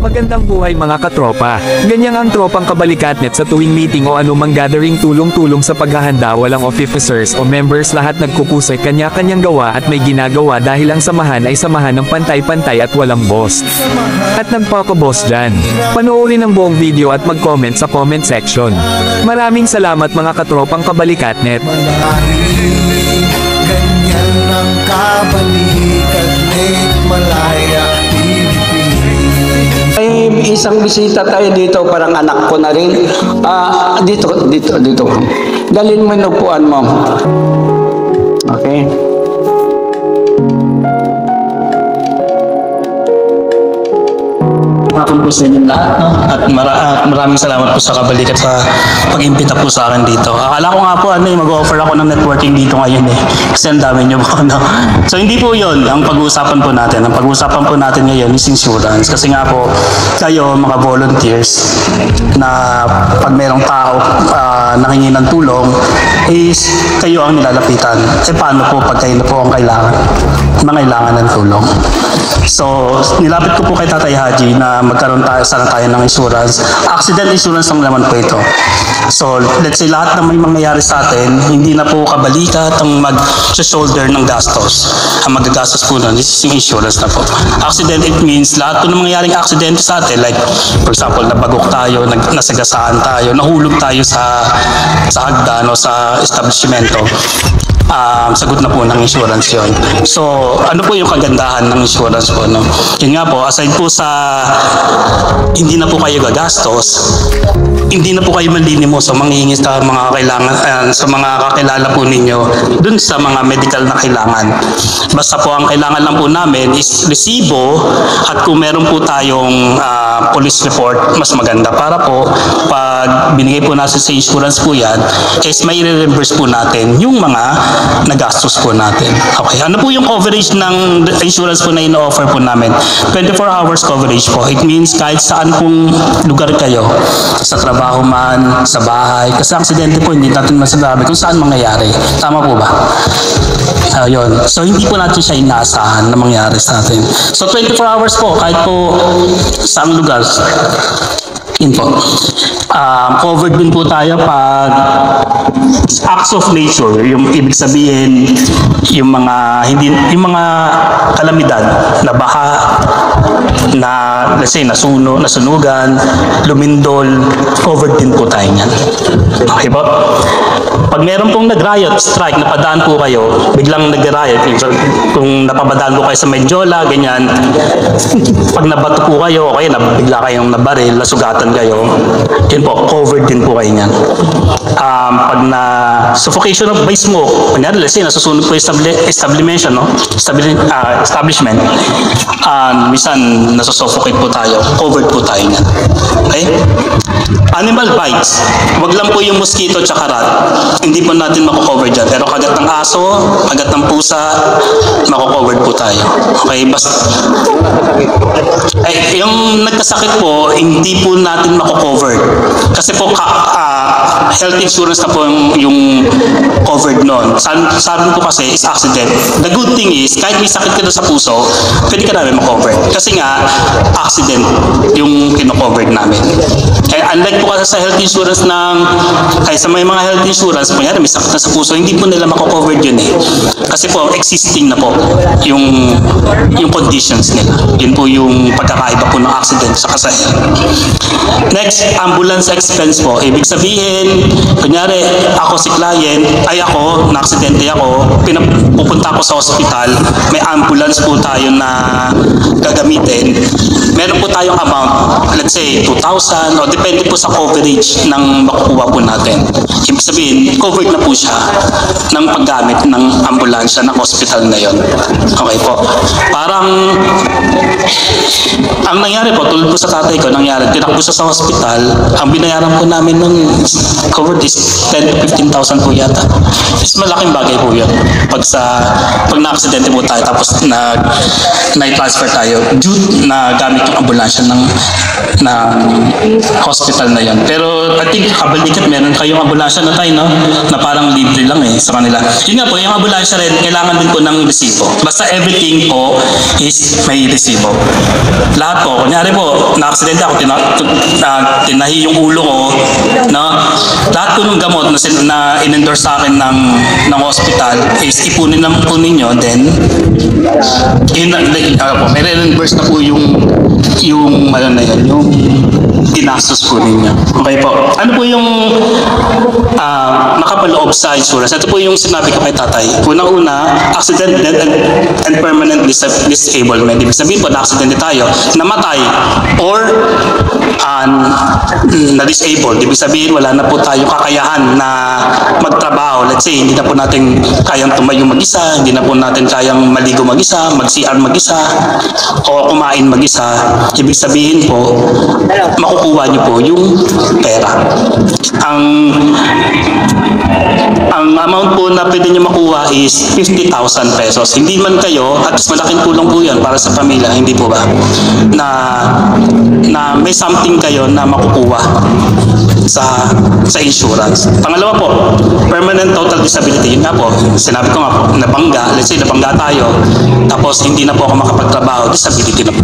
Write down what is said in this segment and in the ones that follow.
Magandang buhay mga katropa. Ganyan ang tropang kabalikatnet sa tuwing meeting o anumang gathering, tulong-tulong sa paghahanda, walang officers o members, lahat nagkukusay kanya-kanyang gawa at may ginagawa dahil ang samahan ay samahan ng pantay-pantay at walang boss. At nagpaka-boss dyan. Panoorin ang buong video at mag-comment sa comment section. Maraming salamat mga katropang kabalikatnet. Ganyan ang kabalikatnet, Malaya, May isang bisita tayo dito, parang anak ko na rin. Dito. Dalhin mo yung upuan mo. Okay. Hapon po sa inyo lahat, no? At maraming salamat po sa kabalikat sa pag-imbita po sa akin dito. Akala ko nga po mag-offer ako ng networking dito ngayon kasi ang dami nyo po, no? So hindi po yun ang pag-uusapan po natin. Ang pag-uusapan po natin ngayon is insurance. Kasi nga po kayo mga volunteers na pag mayroong tao nangingi ng tulong is kayo ang nilalapitan. Paano po pag kayo na po ang mangailangan ng tulong? So nilapit ko po kay Tatay Haji na magkaroon sana tayo ng insurance. Accident insurance lang naman po ito. So, let's say lahat na may mangyayari sa atin, hindi na po kabalikat ang mag-shoulder ng gastos. Ang magagastos po nun, this is yung insurance na po. Accident, it means lahat po ng mangyayaring accident sa atin, like, for example, nabagok tayo, nasagasaan tayo, nahulog tayo sa hagdan o sa establishmento. Sagot na po ng insurance yon. So, ano po yung kagandahan ng insurance po, no? Yun nga po, aside po sa hindi na po kayo gagastos, hindi na po kayo malinimo sa manghihingi sa mga kailangan, sa mga kakilala po ninyo dun sa mga medical na kailangan. Basta po ang kailangan lang po namin is resibo at kung meron po tayong police report, mas maganda para po pag binigay po natin sa insurance po yan, is may reimburse po natin yung mga nagastos po natin. Okay, ano po yung coverage ng insurance po na ino-offer po namin? 24 hours coverage po. It means kahit saan pong lugar kayo, sa trabaho man, sa bahay, kasi aksidente po hindi natin masasabi kung saan mangyayari. Tama po ba? Yun. So hindi po natin siya inaasahan na mangyari sa atin. So 24 hours po, kahit po saang lugar. Yun po. Covered din po tayo pag acts of nature, yung ibig sabihin yung mga kalamidad na baha, na let's say nasunugan, lumindol, covered din po tayo niyan. Okay po? Pag meron pong nag-riot, strike, napadaan po kayo, biglang nag-riot, kung napapadaan po kayo sa Medjola, ganyan, pag nabato po kayo, okay, bigla kayong nabaril, nasugatan kayo, yun po, covered din po kayo niyan. Pag na suffocation by smoke, kunyari, let's say, nasusunog po yung establishment, no? Establishment, minsan nasusuffocate po tayo, covered po tayo niyan. Okay? Animal bites, wag lang po yung mosquito tsaka rat, hindi po natin mako-cover dyan. Pero kagat ng aso, kagat ng pusa, mako-cover po tayo. Okay, basta yung nagkasakit po, hindi po natin mako-cover. Kasi po health insurance na po yung covered nun. Sabi po kasi is accident. The good thing is, kahit may sakit ka na sa puso, pwede ka namin mako-cover. Kasi nga, accident yung kino-covered namin. Unlike po kasi sa health insurance sa may mga health insurance, kunyari may sakit na sa puso, hindi po nila mako-covered yun Kasi po, existing na po yung conditions nila. Yun po yung pagkakaiba po ng accident sa health. Next, ambulance expense po. Ibig sabihin, kunyari, ako si client, na-aksidente ako, pupunta ako sa hospital, may ambulance po tayo na gagamitin. Meron po tayong amount, let's say, 2,000, o depende po sa coverage ng makukuha po natin. Ibig sabihin, covered na po siya ng paggamit ng ambulansya ng hospital na yon. Okay po. Parang, ang nangyari po, tulad po sa tatay ko, tinakbo siya sa hospital, ang binayaran po namin nun, covered is 10 to 15,000 po yata. Is malaking bagay po yun. Pag na-aksidente po tayo, tapos na-transfer tayo, due na gamit gamit yung ambulansya ng hospital na yon. Pero I think kabalikat meron kayong ambulansya na tayo, no? Na parang libre lang sa kanila. Yun nga po, yung ambulansya rin, kailangan din po ng resibo. Basta everything po is may resibo. Lahat po, kunyari po, na-accident ako, tinahi yung ulo ko, no? Lahat po ng gamot na in-endorse sa akin ng hospital is ipunin lang po ninyo, then may reimburse na po yung ano na yan, yung tinastos po ninyo. Okay po. Ano po yung nakapaloob sa insurance? Ito po yung sinabi ko kay tatay. Unang-una, accident, death, and permanent disablement. Ibig sabihin po, na-accident tayo, namatay, or na-disabled. Ibig sabihin, wala na po tayo kakayahan na magtrabaho. Let's say, hindi na po natin kayang tumayo mag-isa, hindi na po natin kayang maligo mag-isa, mag-CR mag-isa, o kumain mag-isa. Ibig sabihin po, makukuha niyo po yung pera. Ang amount po na pwede niyo makuha is 50,000 pesos. Hindi man kayo, at least malaking tulong po yan para sa pamilya, hindi po ba? Na may something kayo na makukuha sa insurance. Pangalawa po, permanent total disability. Yun nga po, sinabi ko nga po, nabangga, let's say nabangga tayo, tapos hindi na po ako makapagtrabaho, disability na po.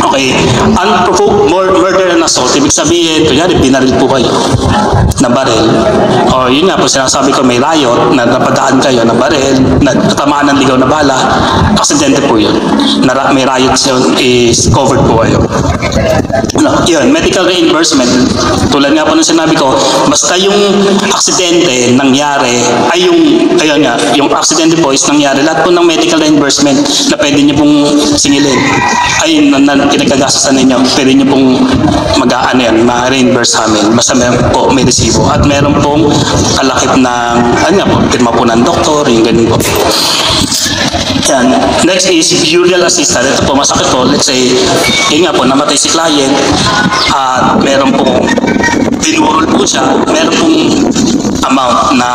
Okay, unprovoked murder and assault, ibig sabihin, kunyari, binaril po kayo na baril. O yun nga po, sinasabi ko, may riot, na napadaan kayo na baril, natamaan ng ligaw na bala, aksidente po yun. May riot yun, is covered po kayo. No, yun, medical reimbursement, tulad nga po ng sinabi ko, basta yung aksidente nangyari, ay ayun nga, yung aksidente po is nangyari, lahat po ng medical reimbursement na pwede nyo pong singilin, ay pinagkagastosan ninyo, pwede nyo pong mag-aano yan, ma-reimburse sa amin, basta may resibo. At meron pong kalakip ng, pirma po ng doktor, yung ganun po. Yan. Next is burial assistance. Ito po, masakit po. Let's say, yun nga po, namatay si client at meron pong dinurol po siya, meron pong amount na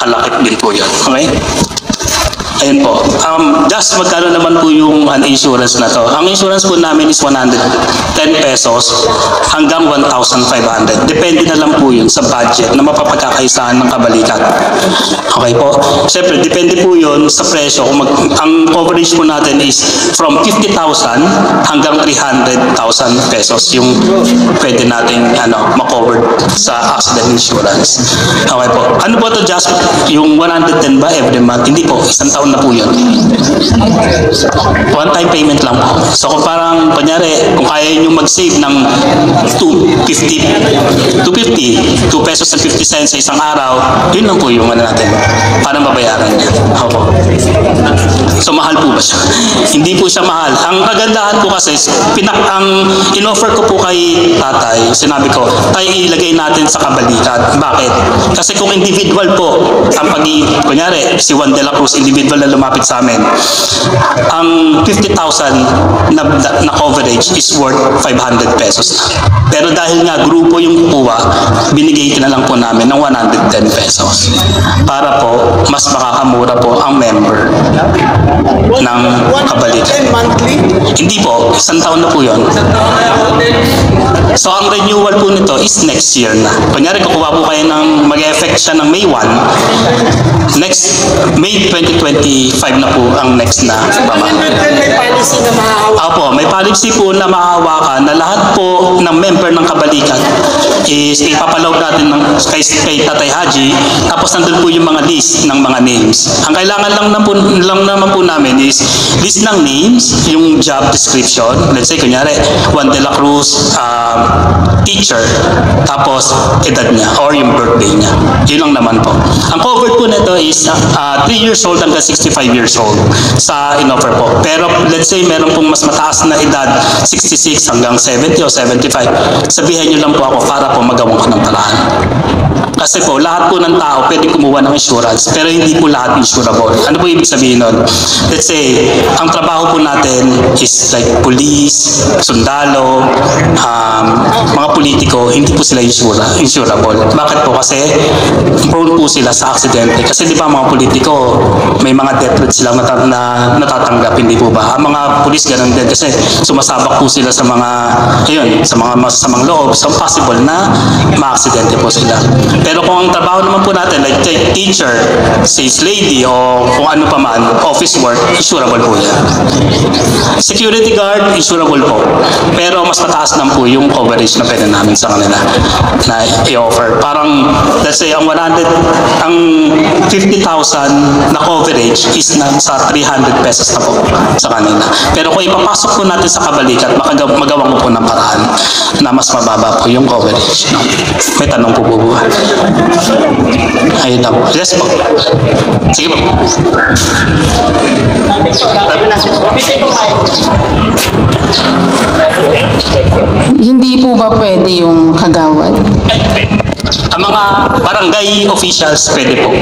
kalakip din po yun. Okay? Ayun po. Just magkano naman po yung insurance na to? Ang insurance po namin is 110 pesos hanggang 1,500. Depende na lang po yun sa budget na mapapagkakaisahan ng kabalikat. Okay po? Siyempre, depende po yun sa presyo. Ang coverage po natin is from 50,000 hanggang 300,000 pesos yung pwede nating ma-cover sa accident insurance. Okay po. Ano po to, just yung 110 ba every month? Hindi po. Isang taon na po yun. One-time payment lang po. So kung parang, kunyari, kung kaya nyo mag-save ng 2 pesos and 50 cents sa isang araw, yun lang po yung natin para mabayaran niya. Opo. So mahal po ba siya? Hindi po siya mahal. Ang kagandahan po kasi, ang in-offer ko po kay tatay, sinabi ko, tayo ilagay natin sa kabalikat. Bakit? Kasi kung individual po, kunyari, si Juan de la Cruz, individual na lumapit sa amin, ang 50,000 na coverage is worth 500 pesos na. Pero dahil nga grupo yung kukuha, binigay na lang po namin ng 110 pesos. Para po, mas makakamura po ang member ng kabalikan. Hindi po, isang taon na po yun. So ang renewal po nito is next year na. Kunyari, kukuha po kayo mag-effect siya ng May 1, next May 2025 na po ang next na pamahal. May policy na mahahawa. Opo, may policy po na mahahawakan na lahat po ng member ng kabalikan is ipapaloob natin kay Tatay Haji, tapos nandun po yung mga list ng mga names. Ang kailangan lang naman po namin is list ng names, yung job description. Let's say, kunyari, Juan de la Cruz, teacher, tapos edad niya or yung birthday niya. Yun lang naman po. Ang covered po nito is 3 years old hanggang 65 years old sa in-offer po. Pero let's say meron pong mas mataas na edad, 66 hanggang 70 o 75, sabihin nyo lang po ako para po magawa ko ng paraan. Kasi po, lahat po ng tao pwede kumuha ng insurance, pero hindi po lahat insurable. Ano po ibig sabihin nun? Let's say, ang trabaho po natin is like police, sundalo, mga politiko, hindi po sila insurable. Bakit po? Kasi prone po sila sa aksidente. Kasi di ba mga politiko, may mga death threats silang natatanggap, hindi po ba? Ang mga police ganun din kasi sumasabak po sila sa mga, sa mga masasamang loob, so possible na ma-aksidente po sila. Pero kung ang trabaho naman po natin, like teacher, sales lady, o kung ano pa man, office work, insurable po yan. Security guard, insurable po. Pero mas mataas lang po yung coverage na pwede namin sa kanila na i-offer. Parang, let's say, ang 50,000 na coverage is na sa 300 pesos na po sa kanila. Pero kung ipapasok po natin sa kabalikat, magawa mo po ng paraan na mas mababa po yung coverage. No? May tanong po po. Ayun na po. Yes po. Sige po. Hindi po ba pwede yung kagawad? Ang mga barangay officials, pwede po.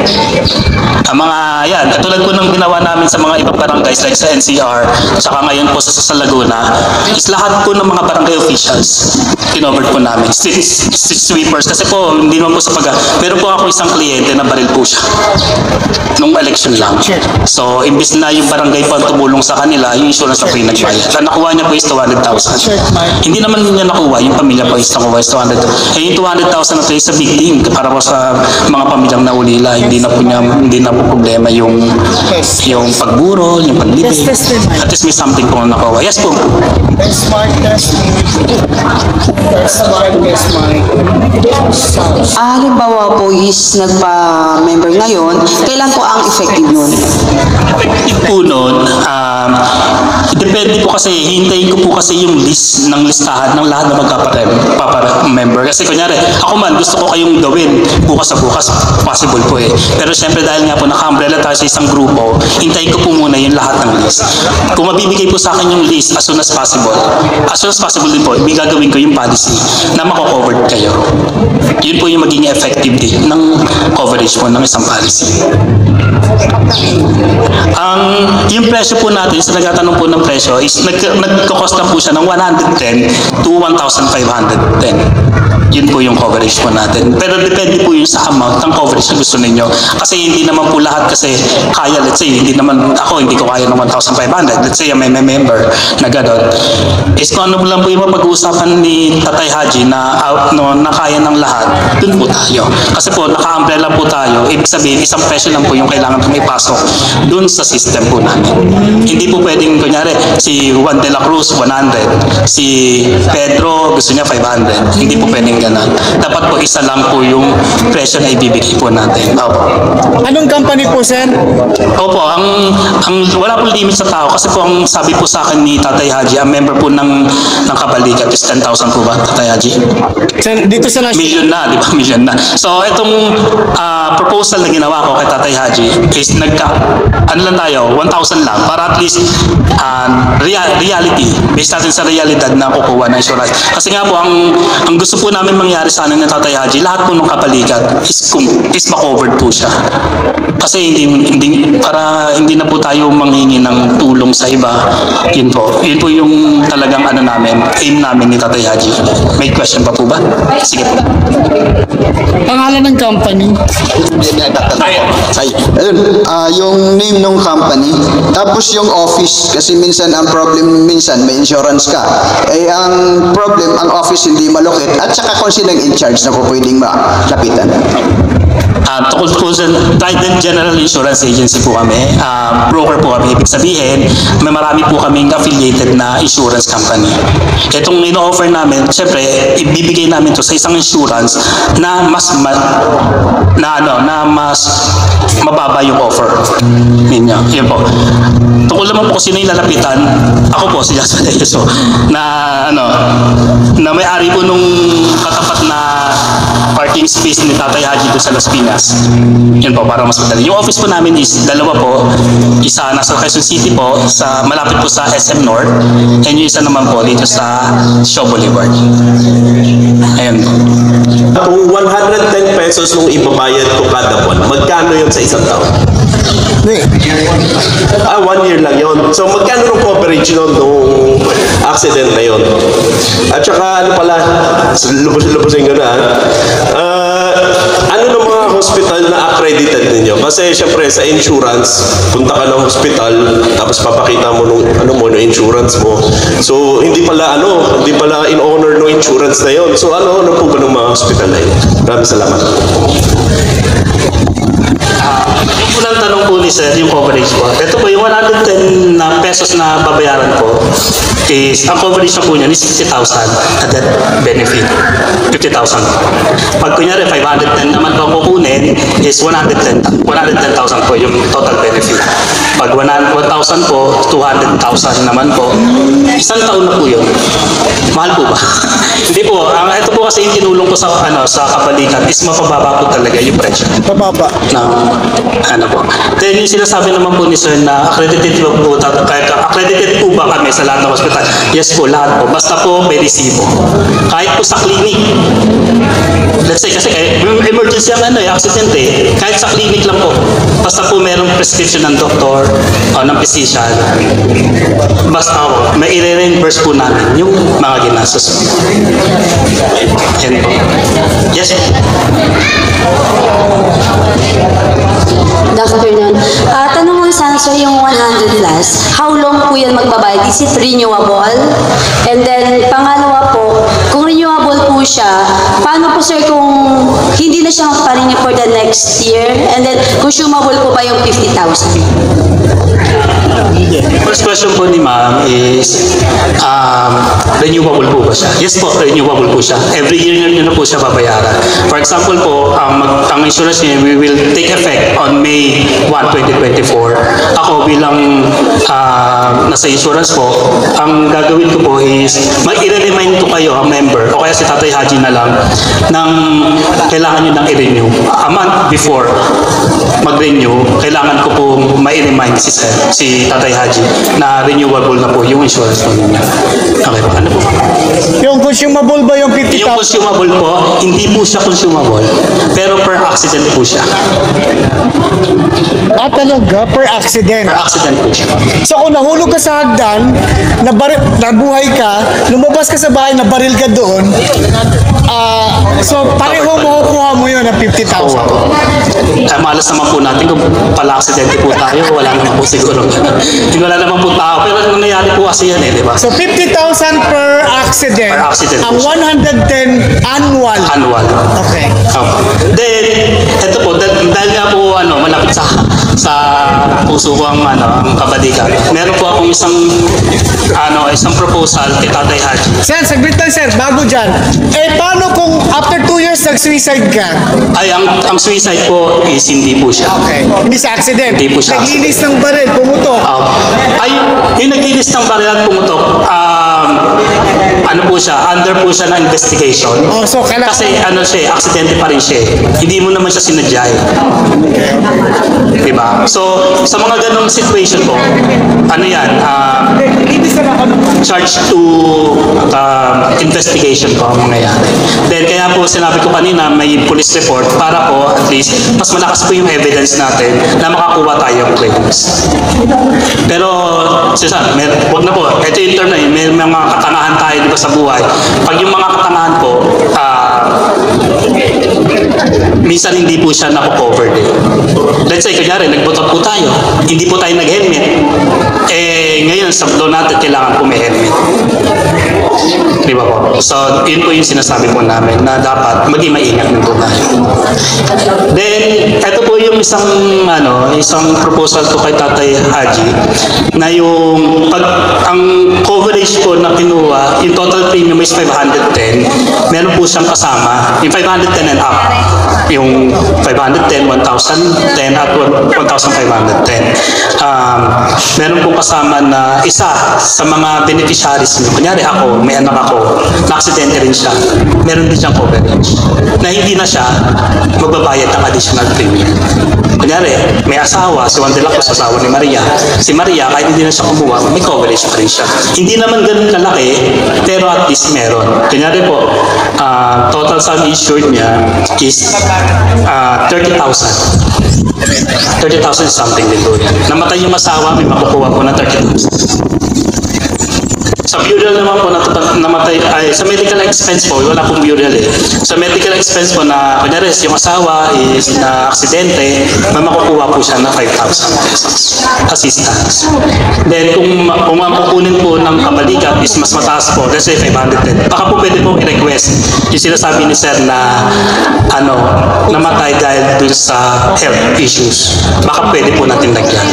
Ang mga, katulad po ng ginawa namin sa mga ibang barangays like sa NCR, saka ngayon po sa Laguna, is lahat po ng mga barangay officials, kinovered po namin. Street sweepers, kasi po, hindi naman po sa meron po ako isang kliyente na baril po siya. Nung election lang. So, imbis na yung barangay po ang tumulong sa kanila, yung insurance na po yung nagbayad. Ang nakuha niya po is 200,000. Hindi naman niya nakuha, yung pamilya po is nakuha is 200,000. Yung 200,000 na to is a big thing para po sa mga pamilyang naulila. Hindi na po problema yung pagburol, yung paglibig. At least may something po na nakuha. Yes po. Halimbawa po is nagpa-member ngayon, kailan po ang effective nun? Effective po nun, depende po kasi, hintayin ko po kasi yung list ng listahan ng lahat na magpapa-member. Kasi kunyari, ako man, gusto ko kayong gawin bukas sa bukas, possible po eh. Pero syempre dahil nga po naka-umbrella tayo sa isang grupo, hintayin ko po muna yung lahat ng list. Kung mabibigay po sa akin yung list as soon as possible din po, gagawin ko yung policy na mako-covered kayo. Yun po yung magiging effective din ng coverage po ng isang policy. Yung presyo po natin, sa nagtatanong po ng presyo, is nagko-cost lang po siya ng 110 to 1,510. Yun po yung coverage po natin. Pero depende po yun sa amount ng coverage na gusto ninyo. Kasi hindi naman po lahat kasi kaya, let's say, hindi ko kaya ng 1,500. Let's say, may member na gano'n. Is kung ano lang po yung mapag-uusapan ni Tatay Haji na kaya ng lahat, dun po tayo. Kasi po, naka-umbrella po tayo. Ibig sabihin, isang presyo lang po yung kailangan po may pasok dun sa system po namin. Hindi po pwedeng, kunyari, si Juan de la Cruz, 100. Si Pedro, gusto niya 500. Hindi po pwedeng ganun. Dapat po isa lang po yung presyo na ibibigay po natin. Opo. Anong company po, sir? Opo, wala po limit sa tao kasi po ang sabi po sa akin ni Tatay Haji, ang member po ng kabalikat is 10,000 po ba, Tatay Haji? Dito sa Million na, di ba? Million na. So, itong proposal na ginawa ko kay Tatay Haji is ano lang tayo, 1,000 lang para at least reality, based natin sa realidad na kukuha ng insurance. Kasi nga po, ang gusto po namin mangyari sa amin ng Tatay Haji, lahat po ng kapalikat is ma-covered po siya. Kasi hindi na po tayo manghingi ng tulong sa iba. Yun po yung talagang aim namin ni Tatay Haji. May question pa po ba? Sige po. Pangalan ng company? Ayun, yung name ng company, tapos yung office, kasi minsan ang problem, minsan may insurance ka. Ang problem, ang office hindi malukit, at saka kung silang in charge na po pwedeng malapitan. Tungkol po sa Trident General Insurance Agency po kami, broker po kami. Ibig sabihin, may marami po kaming affiliated na insurance company. Itong ino-offer namin, syempre, ibibigay namin to sa isang insurance na mas mababa yung offer ninyo. Yun po. Tungkol naman po kung sino yung lalapitan, ako po, si Jasper Deso, na may-ari po nung katapat na parking space ni Tatay Haji doon sa Las Piñas. Yun po, para mas madali. Yung office po namin is dalawa po. Isa nasa Quezon City po, malapit po sa SM North. And yung isa naman po dito sa Shaw Boulevard. Ayun po. Kung 110 pesos pesos nung ibabayad ko kada buwan, magkano yun sa isang taon? 1 year lang yon. So magkano nung coverage nun nung accident na yon? At saka ano pala, lubos-lubosin ko na. Ano ng mga hospital na accredited ninyo? Kasi syempre sa insurance, punta ka ng hospital, tapos papakita mo nung no insurance mo. So hindi pala in honor no insurance na yon. So ano po ba ng mga hospital na yun? Maraming salamat. Unang tanong po ni Sir, yung coverage po. Ito po, yung 110 na pesos na babayaran po is, ang coverage na po niyan is 50,000 na death benefit. 50,000. Pag kunyari, 510 naman po ang kukunin is 110,000 po yung total benefit. Pag 1,000 po, 200,000 naman po. Isang taon na po yun. Mahal po ba? Hindi po. Ito po kasi yung tinulong ko sa kabalikan is mapababa po talaga yung presyo. Pababa. Then yung sinasabi naman po ni Sir na accredited po ba kami sa lahat ng hospital? Yes po, lahat po. Basta po may resibo. Kahit po sa clinic. Let's say, kasi emergency ang accident eh. Kahit sa clinic lang po. Basta po merong prescription ng doktor o ng physician. Basta po, may i-reimburse po namin yung mga ginastos. Yan po. Yes. Dr. Nan, tanong mo sana sir yung 100 plus, how long po yan magbabayad? Is it renewable? And then, pangalawa po, kung renewable po siya, paano po sir kung hindi na siya magpa-renew for the next year? And then, consumable po ba yung 50,000? First question po ni ma'am is, renewable po ba siya? Yes po, renewable po siya. Every year nyo na po siya babayaran. For example po, ang insurance niya, we will take effect on May 1, 2024. Ako bilang nasa insurance po, ang gagawin ko po is, i-remind ko kayo, ang member, o kaya si Tatay Haji na lang, ng kailangan nyo nang i-renew. A month before mag-renew, kailangan ko po ma-remind si Tatay Haji na renewable na po yung insurance po ninyo. Okay po, ano po? Yung consumable ba yung 50,000? Yung consumable po, hindi po siya consumable, pero per accident po siya. Talaga? Per accident? Per accident po siya. So kung nahulog ka sa hagdan, nabuhay ka, lumabas ka sa bahay, nabaril ka doon, so pareho makukuha mo yun ng 50,000. Malas naman po natin kung pala aksidente po tayo, wala naman po siguro. Wala naman po tao, pero nangyayari po kasi yan eh, di ba? So 50,000 per accident. Per accident. Ang 110 annual. Annual. Okay. Then, ito po, dahil nga po malapit sa puso ko ang kabalikan. Meron po akong isang proposal kay Tatay Haji. Sir, saglit lang sir, bago dyan. Paano kung after 2 years nag-suicide ka? Ay, ang suicide po is hindi po siya. Okay. Hindi sa accident. Hindi po siya Naglinis ng baril, pumutok. Ay, yung naglinis ng baril at pumutok, po siya, under po siya ng investigation. So kasi aksidente pa rin siya. Hindi mo naman siya sinadya. Diba? So, sa mga ganong situation po, charge to investigation po ang mangyayari. Then, kaya po sinabi ko kanina, may police report para po, at least, mas malakas po yung evidence natin na makakuha tayong claims. Pero, Susan, wag na po. Ito yung term na yun. May mga katangahan tayo diba, sa buhay. Pag yung mga katangahan po, minsan hindi po siya nakocovered eh. Let's say, kunyari, nagbutot po tayo. Hindi po tayo nag-helmet. Ngayon, sa law natin, kailangan po may helmet. Di ba po? So, yun po yung sinasabi po namin na dapat maging maingat ng po tayo. Then, ito po yung isang proposal ko kay Tatay Haji na yung ang coverage po na kinuha, yung total premium is 510. Meron po siyang kasama, yung 510 and up. Yung 510, 1,010 at 1,510. Meron pong kasama na isa sa mga beneficiaries nyo. Kunyari ako, may anak ako, na-aksidente rin siya, meron din siyang coverage. Na hindi na siya magbabayad ng additional premium. Kunyari, may asawa, si Juan de la Cruz, asawa ni Maria. Si Maria, kahit hindi na siya kumuha, may coverage pa rin siya. Hindi naman ganun kalaki, pero at least meron. Kunyari po, total sum insured niya is 30,000. 30,000 is something din po. Namatay yung asawa, may makukuha po na 30,000. Sa burial naman po, namatay, sa medical expense po, wala pong burial eh. Sa medical expense po na, kunyari, yung asawa is na aksidente, may makukuha po siya na 5,000 pesos assistance. Then, kung ang kukunin po ng kabalikat is mas mataas po, let's say 510, baka po pwede pong i-request yung sinasabi ni Sir na, namatay dahil dun sa health issues. Baka pwede po natin lagyan.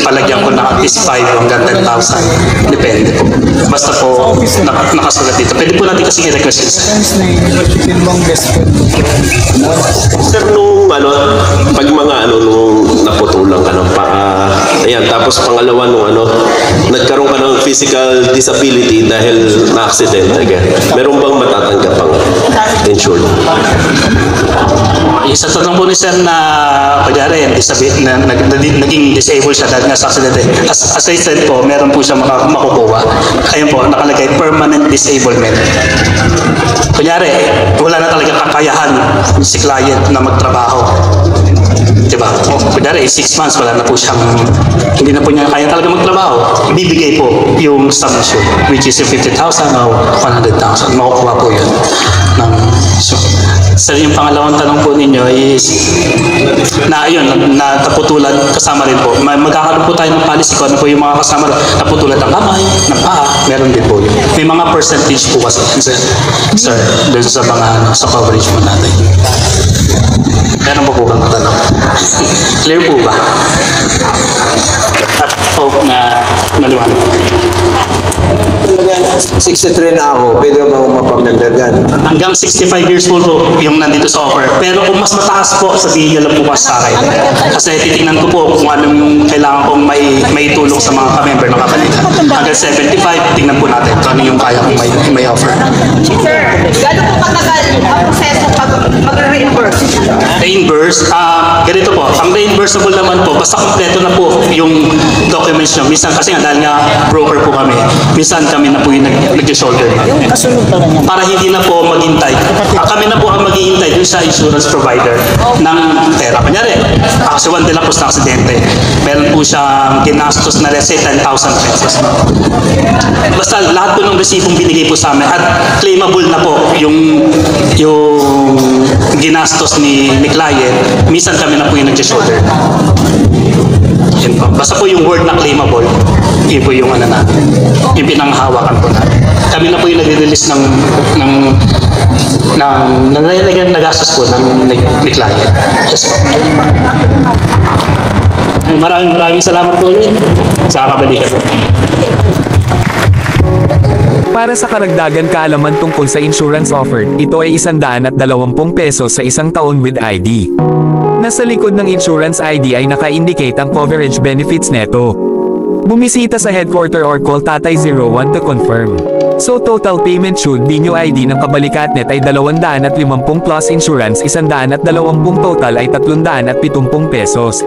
Palagyan ko na at least 5 hanggang 10,000. Depende po. Basta po nakasulat dito. Pwede po natin kasi i-request yun. Sir, nung pag mga nung naputulang ka ng paa, ayan, tapos pangalawa nung nagkaroon ka ng physical disability dahil na-accident again, meron bang matatanggap ang insured? Isa tanong po ni Sir na, kunyari, naging disabled siya dahil nga sa aksidente. As I said po, meron po siya makukuha. Ayun po, nakalagay permanent disablement. Kunyari, wala na talaga kakayahan si client na magtrabaho. Diba? Kunyari, 6 months, wala na po siyang, hindi na po niya kaya talaga magtrabaho. Bibigay po yung sum insured, which is 50,000 o 100,000. Makukuha po yun. Sir, yung pangalawang tanong po ninyo is na yun, nataputulan kasama rin po. Magkakaroon po tayo ng policy kung ano po yung mga kasama naputulan ng kamay, ng paa, meron din po yun. May mga percentage po kasi, sir, dun sa mga sa coverage po natin. Meron po bang tanong? Clear po ba? At hope na maliwanag. 63 na ako, pwede mo mapag-member yan. Hanggang 65 years old po yung nandito sa offer. Pero kung mas mataas po, sabihin niyo lang po sa akin. Kasi titingnan ko po kung ano yung kailangan kong may tulong sa mga ka-member ng kapalitan. Hanggang 75, tingnan po natin kung ano yung kaya kong may offer. Sir, gano'n po katagal ang proseso pag mag-reimburse? Reimburse, ganito po, ang reimbursable naman po, basta kompleto na po yung documents nyo. Minsan kasi nga, dahil nga broker po kami, minsan kami na po yung nag-shoulder. Para hindi na po maghintay. Kami na po ang maghihintay dun sa insurance provider ng pera. Kunyari, si Juan de la Cruz na aksidente, meron po siyang ginastos na let's say 10,000 pesos. Basta lahat po ng resipong binigay po sa amin at claimable na po yung ginastos ni client, minsan kami na po yung nag-shoulder. Yan po. Basta po yung word na claimable, yun po yung yung pinanghawakan po natin. Kami na po yung nag-release ng nagastos po ni client. Yes po. Maraming salamat po ulit sa kabalikan. Para sa karagdagan kaalaman tungkol sa insurance offered, ito ay 120 pesos sa isang taon with ID. Nasa likod ng insurance ID ay naka-indicate ang coverage benefits neto. Bumisita sa headquarter or call Tatay 01 to confirm. So total payment should be new ID ng Kabalikatnet ay 250 plus insurance 120 total ay 370 pesos.